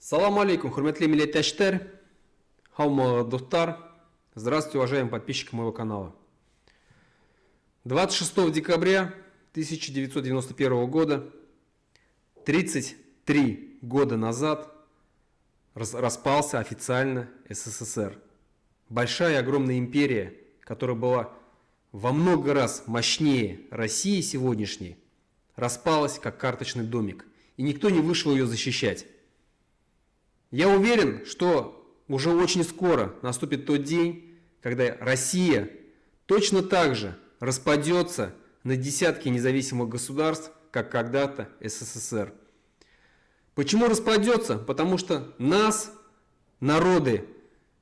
Салам алейкум, хурметли милләттәштәр, хаумалы достар. Здравствуйте, уважаемые подписчики моего канала. 26 декабря 1991 года, 33 года назад, распался официально СССР. Большая огромная империя, которая была во много раз мощнее России сегодняшней, распалась как карточный домик, и никто не вышел ее защищать. Я уверен, что уже очень скоро наступит тот день, когда Россия точно так же распадется на десятки независимых государств, как когда-то СССР. Почему распадется? Потому что нас, народы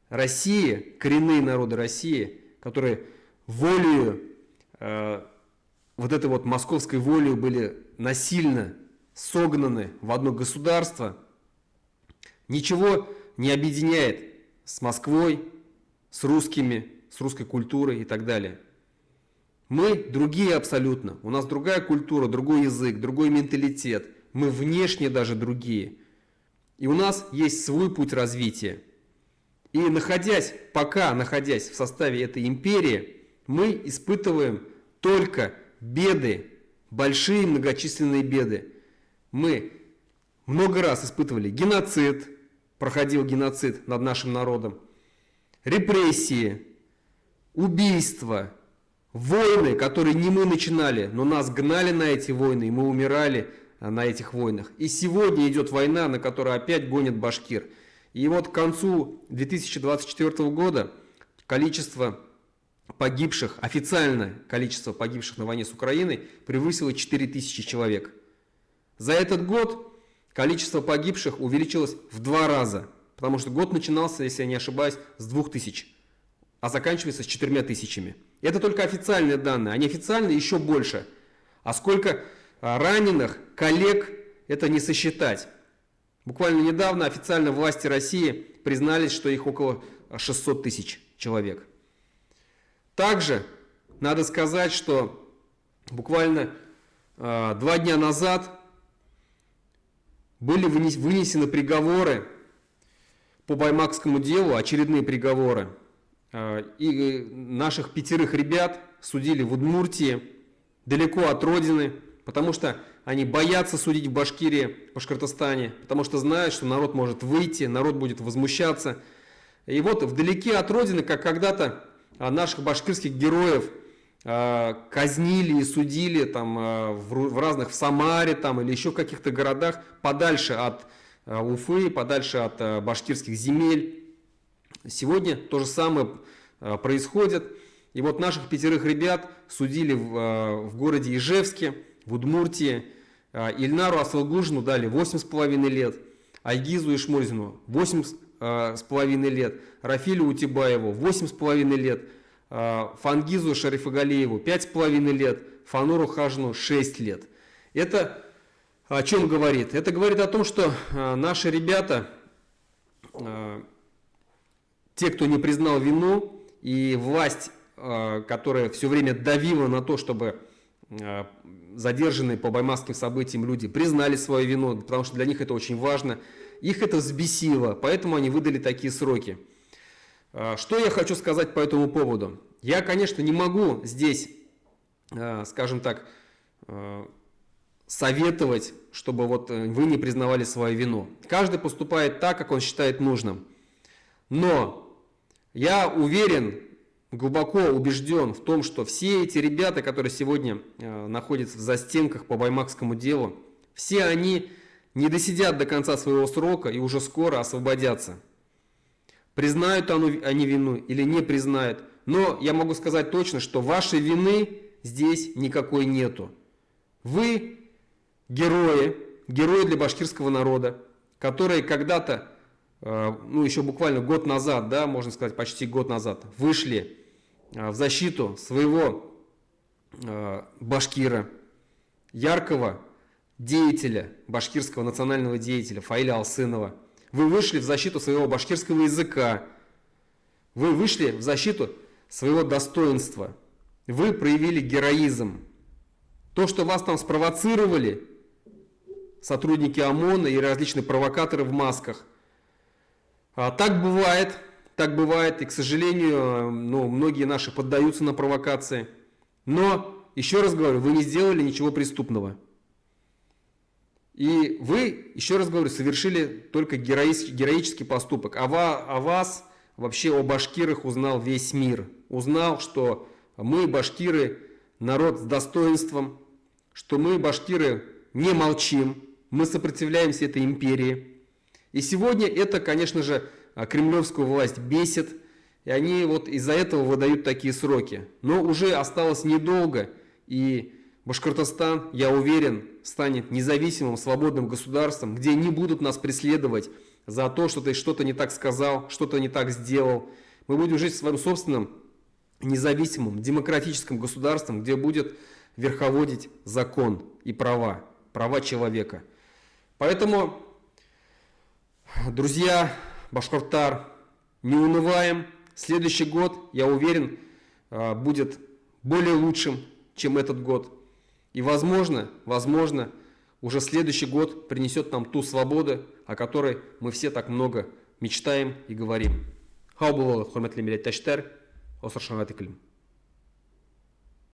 России, коренные народы России, которые волею, вот этой вот московской волею были насильно согнаны в одно государство, ничего не объединяет с Москвой, с русскими, с русской культурой и так далее. Мы другие абсолютно. У нас другая культура, другой язык, другой менталитет. Мы внешне даже другие. И у нас есть свой путь развития. И пока находясь в составе этой империи, мы испытываем только беды, большие многочисленные беды. Мы много раз испытывали геноцид, проходил геноцид над нашим народом, репрессии, убийства, войны, которые не мы начинали, но нас гнали на эти войны, и мы умирали на этих войнах. И сегодня идет война, на которой опять гонят башкир. И вот к концу 2024 года количество погибших, официальное количество погибших на войне с Украиной превысило 4000 человек. За этот год количество погибших увеличилось в 2 раза, потому что год начинался, если я не ошибаюсь, с 2000, а заканчивается с 4000. Это только официальные данные, а неофициальные еще больше. А сколько раненых, коллег, это не сосчитать. Буквально недавно официально власти России признались, что их около 600 тысяч человек. Также надо сказать, что буквально 2 дня назад были вынесены приговоры по Баймакскому делу, очередные приговоры. И наших 5 ребят судили в Удмуртии, далеко от родины, потому что они боятся судить в Башкирии, Башкортостане, потому что знают, что народ может выйти, народ будет возмущаться. И вот вдалеке от родины, как когда-то наших башкирских героев казнили и судили там, в разных, в Самаре там, или еще в каких-то городах, подальше от Уфы, подальше от башкирских земель. Сегодня то же самое происходит. И вот наших 5 ребят судили в городе Ижевске, в Удмуртии. Ильнару Асылгужину дали 8,5 лет, Айгизу Ишмурзину 8,5 лет, Рафилю Утибаеву 8,5 лет, Фангизу Шарифагалиеву 5,5 лет, Фануру Хажну 6 лет. Это о чем говорит? Это говорит о том, что наши ребята, те, кто не признал вину, и власть, которая все время давила на то, чтобы задержанные по баймакским событиям люди признали свою вину, потому что для них это очень важно, их это взбесило, поэтому они выдали такие сроки. Что я хочу сказать по этому поводу? Я, конечно, не могу здесь, скажем так, советовать, чтобы вот вы не признавали свою вину. Каждый поступает так, как он считает нужным. Но я уверен, глубоко убежден в том, что все эти ребята, которые сегодня находятся в застенках по Баймакскому делу, все они не досидят до конца своего срока и уже скоро освободятся. Признают они вину или не признают. Но я могу сказать точно, что вашей вины здесь никакой нету. Вы герои для башкирского народа, которые когда-то, ну еще буквально год назад, да, можно сказать почти год назад, вышли в защиту своего башкира, яркого деятеля, башкирского национального деятеля Фаиля Алсынова. Вы вышли в защиту своего башкирского языка. Вы вышли в защиту своего достоинства. Вы проявили героизм. То, что вас там спровоцировали, сотрудники ОМОНа и различные провокаторы в масках, Так бывает, и, к сожалению, ну, многие наши поддаются на провокации. Но, еще раз говорю, вы не сделали ничего преступного. И вы, еще раз говорю, совершили только героический поступок. О вас, вообще о башкирах узнал весь мир. Узнал, что мы, башкиры, народ с достоинством, что мы, башкиры, не молчим, мы сопротивляемся этой империи. И сегодня это, конечно же, кремлевскую власть бесит, и они вот из-за этого выдают такие сроки. Но уже осталось недолго, и Башкортостан, я уверен, станет независимым, свободным государством, где не будут нас преследовать за то, что ты что-то не так сказал, что-то не так сделал. Мы будем жить в своем собственном независимом, демократическом государстве, где будет верховодить закон и права человека. Поэтому, друзья, башкортар, не унываем. Следующий год, я уверен, будет более лучшим, чем этот год. И возможно, уже следующий год принесет нам ту свободу, о которой мы все так много мечтаем и говорим. Хау булалы, хурматлы милләттәшләр, осыр шаңа тиклем.